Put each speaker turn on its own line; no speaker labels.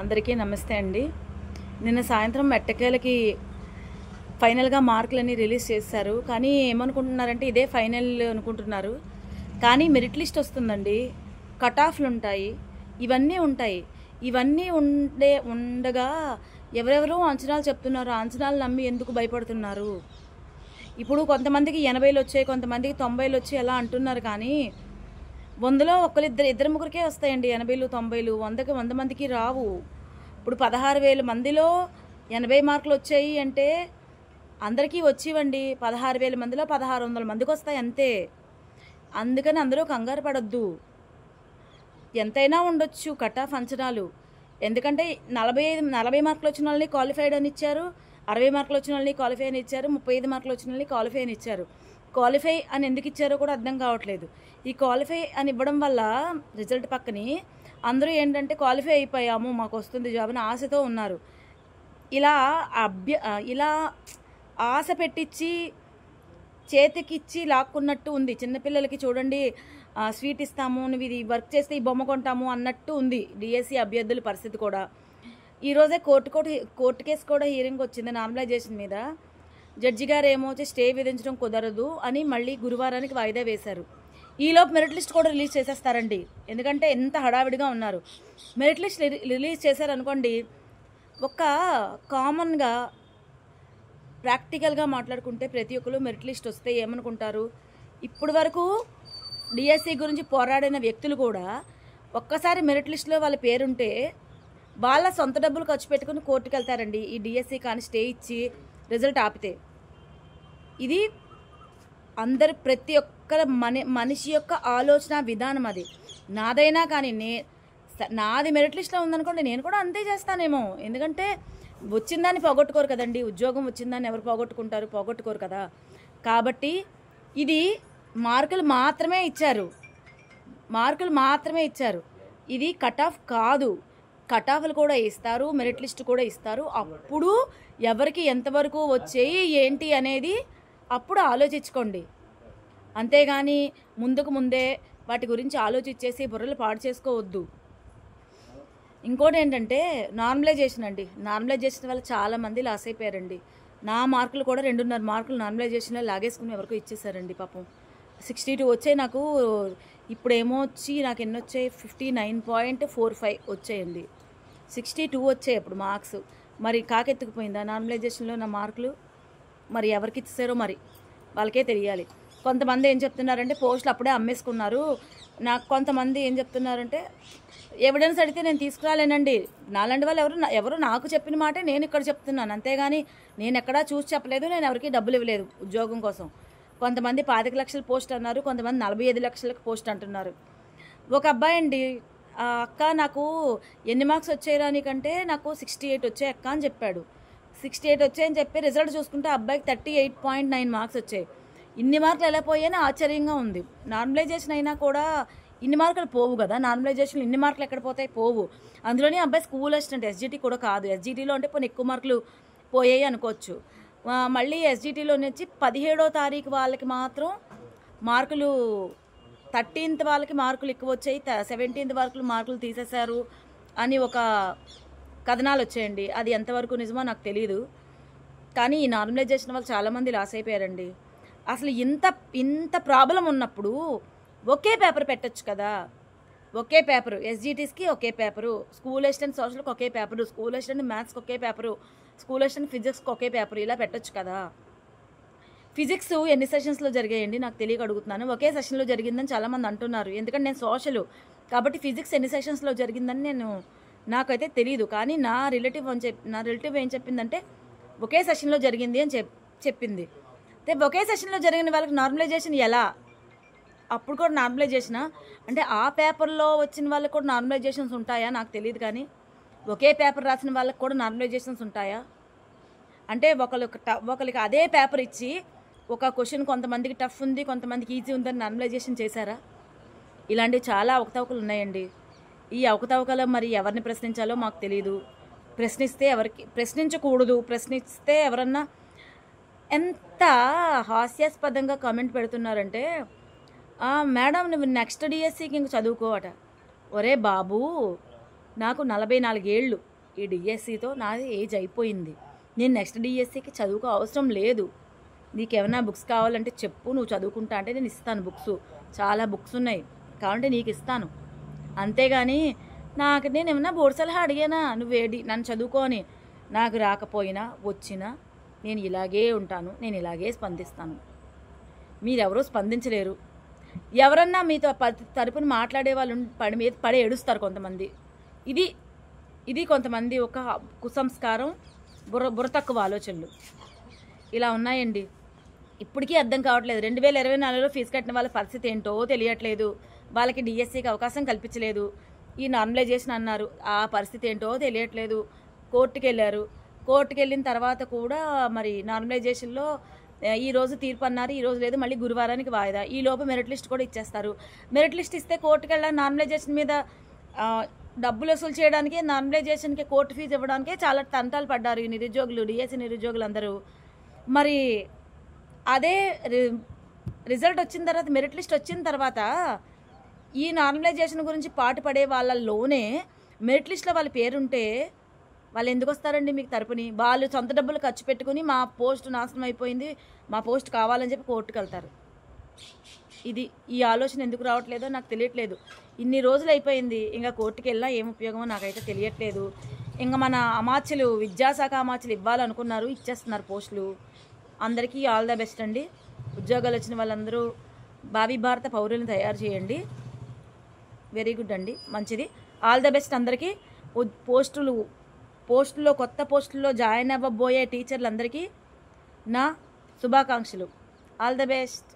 అందరికీ నమస్తే అండి. నిన్న సాయంత్రం ఎట్టకేలకి ఫైనల్‌గా మార్కులన్నీ రిలీజ్ చేశారు. కానీ ఏమనుకుంటున్నారంటే ఇదే ఫైనల్ అనుకుంటున్నారు. కానీ మెరిట్ లిస్ట్ వస్తుందండి. కట్ ఆఫ్‌లుంటాయి. ఇవన్నీ ఉంటాయి. ఇవన్నీ ఉండగా ఎవరెవరో అంచనాలు చెప్తున్నారు. ఆ అంచనాలు నమ్మి ఎందుకు భయపడుతున్నారు? ఇప్పుడు కొంతమందికి 80లు వచ్చాయి, కొంతమందికి 90లు వచ్చాయి అలా అంటున్నారు. కానీ 100లో ఇద్దరు ముగ్గురికే వస్తాయండి 80లు 90లు. 100కి 100 మందికి రావు. ఇప్పుడు 16,000 మందిలో 80 మార్కులు వచ్చాయి అంటే అందరికీ వచ్చివండి. 16,000 మందిలో 1,600 మందికి వస్తాయి అంతే. అందుకని అందరూ కంగారు పడొద్దు. ఎంతైనా ఉండొచ్చు కట్ ఆఫ్ అంచనాలు. ఎందుకంటే 40 మార్కులు వచ్చిన వాళ్ళని క్వాలిఫైడ్ అని ఇచ్చారు, 60 మార్కులు వచ్చిన వాళ్ళని క్వాలిఫై అని ఇచ్చారు, 35 మార్కులు వచ్చిన వాళ్ళని క్వాలిఫై అని ఇచ్చారు. క్వాలిఫై అని ఎందుకు ఇచ్చారో కూడా అర్థం కావట్లేదు. ఈ క్వాలిఫై అని ఇవ్వడం వల్ల రిజల్ట్ పక్కని అందరూ ఏంటంటే క్వాలిఫై అయిపోయాము, మాకు వస్తుంది జాబ్ అని ఆశతో ఉన్నారు. ఇలా ఇలా ఆశ పెట్టించి చేతికిచ్చి లాక్కున్నట్టు ఉంది. చిన్నపిల్లలకి చూడండి, స్వీట్ ఇస్తాము, నువ్వు ఇది వర్క్ చేస్తే ఈ బొమ్మ కొంటాము అన్నట్టు ఉంది డిఎస్సి అభ్యర్థుల పరిస్థితి కూడా. ఈరోజే కోర్టు కేసు కూడా హీరింగ్ వచ్చింది నార్మలైజేషన్ మీద. జడ్జి గారు ఏమో వచ్చి స్టే విధించడం కుదరదు అని మళ్ళీ గురువారానికి వాయిదా వేశారు. ఈలోపు మెరిట్ లిస్ట్ కూడా రిలీజ్ చేసేస్తారండి. ఎందుకంటే ఎంత హడావిడిగా ఉన్నారు. మెరిట్ లిస్ట్ రిలీజ్ చేశారనుకోండి, ఒక కామన్గా ప్రాక్టికల్గా మాట్లాడుకుంటే ప్రతి ఒక్కరు మెరిట్ లిస్ట్ వస్తే ఏమనుకుంటారు, ఇప్పటి వరకు డిఎస్సి గురించి పోరాడిన వ్యక్తులు కూడా ఒక్కసారి మెరిట్ లిస్ట్లో వాళ్ళ పేరుంటే వాళ్ళ సొంత డబ్బులు ఖర్చు పెట్టుకుని కోర్టుకు వెళ్తారండి. ఈ డిఎస్సి కానీ స్టే ఇచ్చి రిజల్ట్ ఆపితే. ఇది ప్రతి ఒక్కరి మనిషి యొక్క ఆలోచన విధానం. అది నాదైనా కానీ నాది మెరిట్ లిస్ట్లో ఉందనుకోండి, నేను కూడా అంతే చేస్తానేమో. ఎందుకంటే వచ్చిందాన్ని పోగొట్టుకోరు కదండి. ఉద్యోగం వచ్చిందాన్ని ఎవరు పోగొట్టుకోరు కదా. కాబట్టి ఇది మార్కులు మాత్రమే ఇచ్చారు. ఇది కట్ ఆఫ్ కాదు. కట్ ఆఫ్లు కూడా ఇస్తారు, మెరిట్ లిస్ట్ కూడా ఇస్తారు. అప్పుడు ఎవరికి ఎంతవరకు వచ్చాయి ఏంటి అనేది అప్పుడు ఆలోచించుకోండి. అంతేగాని ముందే వాటి గురించి ఆలోచించేసి బుర్రలు పాడు చేసుకోవద్దు. ఇంకోటి ఏంటంటే నార్మలైజేషన్ అండి. నార్మలైజేషన్ వల్ల చాలామంది లాస్ అయిపోయారండి. నా మార్కులు కూడా 2.5 మార్కులు నార్మలైజేషన్లో లాగేసుకుని ఎవరికో ఇచ్చేసారండి పాపం. 62 వచ్చాయి నాకు. ఇప్పుడేమో వచ్చి నాకు ఎన్ని వచ్చాయి, 59.45 వచ్చాయండి. 62 వచ్చాయి అప్పుడు మార్క్స్. మరి కాకెత్తుకుపోయిందా నార్మలైజేషన్లో నా మార్కులు? మరి ఎవరికి ఇచ్చేసారో మరి వాళ్ళకే తెలియాలి. కొంతమంది ఏం చెప్తున్నారంటే పోస్టులు అప్పుడే అమ్మేసుకున్నారు. నాకు కొంతమంది ఏం చెప్తున్నారంటే ఎవిడెన్స్ అడిగితే నేను తీసుకురాలేనండి. నాలాంటి వాళ్ళు ఎవరు నాకు చెప్పిన మాటే నేను ఇక్కడ చెప్తున్నాను. అంతేగాని నేను ఎక్కడా చూసి చెప్పలేదు, నేను ఎవరికి డబ్బులు ఇవ్వలేదు ఉద్యోగం కోసం. కొంతమంది 25 లక్షల పోస్ట్ అన్నారు, కొంతమంది 45 లక్షలకు పోస్ట్ అంటున్నారు. ఒక అబ్బాయి అండి, అక్క నాకు ఎన్ని మార్క్స్ వచ్చాయిరా నీకంటే నాకు 68 వచ్చాయి అక్క అని చెప్పాడు. 68 వచ్చాయని చెప్పి రిజల్ట్ చూసుకుంటే అబ్బాయికి 38.9 మార్క్స్ వచ్చాయి. ఇన్ని మార్కులు ఎలా పోయాయని ఆశ్చర్యంగా ఉంది. నార్మలైజేషన్ అయినా కూడా ఇన్ని మార్కులు పోవు కదా. నార్మలైజేషన్లో ఇన్ని మార్కులు ఎక్కడ పోతాయి, పోవు. అందులోనే అబ్బాయి స్కూల్ అసిస్టెంట్, ఎస్జిటి కూడా కాదు. ఎస్జిటిలో అంటే పోనీ ఎక్కువ మార్కులు పోయాయి అనుకోవచ్చు. మళ్ళీ ఎస్జిటిలో నుంచి 17వ తారీఖు వాళ్ళకి మాత్రం మార్కులు, 13th వాళ్ళకి మార్కులు ఎక్కువ వచ్చాయి, 17th వరకు మార్కులు తీసేశారు అని ఒక కథనాలు వచ్చాయండి. అది ఎంతవరకు నిజమో నాకు తెలియదు. కానీ ఈ నార్మలైజేషన్ వల్ల చాలామంది లాస్ అయిపోయారండి. అసలు ఇంత ప్రాబ్లం ఉన్నప్పుడు ఒకే పేపర్ పెట్టచ్చు కదా. ఒకే పేపరు, ఎస్జిటీస్కి ఒకే పేపరు, స్కూల్ అసిస్టెంట్ సోషల్కి ఒకే పేపరు, స్కూల్ అసిస్టెంట్ మ్యాథ్స్కి ఒకే పేపరు, స్కూల్ అసిస్టెంట్ ఫిజిక్స్కి ఒకే పేపరు, ఇలా పెట్టచ్చు కదా. ఫిజిక్స్ ఎన్ని సెషన్స్లో జరిగాయండి నాకు తెలియక అడుగుతున్నాను. ఒకే సెషన్లో జరిగిందని చాలామంది అంటున్నారు. ఎందుకంటే నేను సోషల్ కాబట్టి ఫిజిక్స్ ఎన్ని సెషన్స్లో జరిగిందని నాకైతే తెలియదు. కానీ నా రిలేటివ్ ఏం చెప్పిందంటే ఒకే సెషన్లో జరిగింది అని చెప్పింది. ఒకే సెషన్లో జరిగిన వాళ్ళకి నార్మలైజేషన్ ఎలా? అప్పుడు కూడా నార్మలైజేషనా అంటే ఆ పేపర్లో వచ్చిన వాళ్ళకి కూడా నార్మలైజేషన్స్ ఉంటాయా నాకు తెలియదు. కానీ ఒకే పేపర్ రాసిన వాళ్ళకి కూడా నార్మలైజేషన్స్ ఉంటాయా అంటే ఒకరికి అదే పేపర్ ఇచ్చి ఒక క్వశ్చన్ కొంతమందికి టఫ్ ఉంది, కొంతమందికి ఈజీ ఉందని నార్మలైజేషన్ చేశారా? ఇలాంటివి చాలా అవకతవకలు ఉన్నాయండి. ఈ అవకతవకలు మరి ఎవరిని ప్రశ్నించాలో మాకు తెలియదు. ప్రశ్నించకూడదు. ప్రశ్నిస్తే ఎవరన్నా ఎంత హాస్యాస్పదంగా కామెంట్ పెడుతున్నారంటే, మేడం నువ్వు నెక్స్ట్ డిఎస్సికి ఇంక చదువుకోవట. ఒరే బాబు, నాకు 44 ఏళ్ళు. ఈ డిఎస్సితో నాది ఏజ్ అయిపోయింది. నేను నెక్స్ట్ డిఎస్సికి చదువుకో అవసరం లేదు. నీకేమైనా బుక్స్ కావాలంటే చెప్పు, నువ్వు చదువుకుంటా అంటే నేను ఇస్తాను బుక్స్. చాలా బుక్స్ ఉన్నాయి, కావాలంటే నీకు ఇస్తాను. అంతేగాని నేను ఏమన్నా బోర్డు సలహా అడిగానా నువ్వేడి నన్ను చదువుకోని? నాకు రాకపోయినా వచ్చినా నేను ఇలాగే ఉంటాను, నేను ఇలాగే స్పందిస్తాను. మీరెవరూ స్పందించలేరు. ఎవరన్నా మీతో తరపున మాట్లాడే వాళ్ళు పడి మీద పడి ఏడుస్తారు కొంతమంది. ఇది కొంతమంది ఒక కుసంస్కారం, బుర్ర తక్కువ ఆలోచనలు ఇలా ఉన్నాయండి. ఇప్పటికీ అర్థం కావట్లేదు. 2024లో ఫీజు కట్టిన వాళ్ళ పరిస్థితి ఏంటో తెలియట్లేదు. వాళ్ళకి డిఎస్సికి అవకాశం కల్పించలేదు. ఈ నార్మలైజేషన్ అన్నారు, ఆ పరిస్థితి ఏంటో తెలియట్లేదు. కోర్టుకు వెళ్ళారు. కోర్టుకు వెళ్ళిన తర్వాత కూడా మరి నార్మలైజేషన్లో ఈరోజు తీర్పు అన్నారు, ఈరోజు లేదు, మళ్ళీ గురువారానికి వాయిదా. ఈ లోపు మెరిట్ లిస్ట్ కూడా ఇచ్చేస్తారు. మెరిట్ లిస్ట్ ఇస్తే కోర్టుకు వెళ్ళాలి. నార్మలైజేషన్ మీద డబ్బులు వసూలు చేయడానికి, నార్మలైజేషన్కి కోర్టు ఫీజు ఇవ్వడానికే చాలా తంటాలు పడ్డారు ఈ నిరుద్యోగులు, డిఎస్సి నిరుద్యోగులు అందరూ. మరి అదే రిజల్ట్ వచ్చిన తర్వాత, మెరిట్ లిస్ట్ వచ్చిన తర్వాత ఈ నార్మలైజేషన్ గురించి పాటుపడే వాళ్ళలోనే మెరిట్ లిస్ట్లో వాళ్ళ పేరుంటే వాళ్ళు ఎందుకు వస్తారండి మీకు తరపుని? వాళ్ళు సొంత డబ్బులు ఖర్చు పెట్టుకుని మా పోస్ట్ నాశనం అయిపోయింది, మా పోస్ట్ కావాలని చెప్పి కోర్టుకు వెళ్తారు. ఈ ఆలోచన ఎందుకు రావట్లేదో నాకు తెలియట్లేదు. ఇన్ని రోజులు అయిపోయింది, ఇంకా కోర్టుకు వెళ్ళినా ఏం ఉపయోగమో నాకైతే తెలియట్లేదు. ఇంకా మన అమాత్యులు, విద్యాశాఖ అమాత్యులు ఇవ్వాలనుకున్నారు, ఇచ్చేస్తున్నారు పోస్టులు. అందరికీ ఆల్ ద బెస్ట్ అండి. ఉద్యోగాలు వచ్చిన వాళ్ళందరూ భావి భారత పౌరులను తయారు చేయండి. వెరీ గుడ్ అండి, మంచిది. ఆల్ ద బెస్ట్ అందరికీ. పోస్టుల్లో కొత్త పోస్టుల్లో జాయిన్ అవ్వబోయే టీచర్లందరికీ నా శుభాకాంక్షలు. All the best.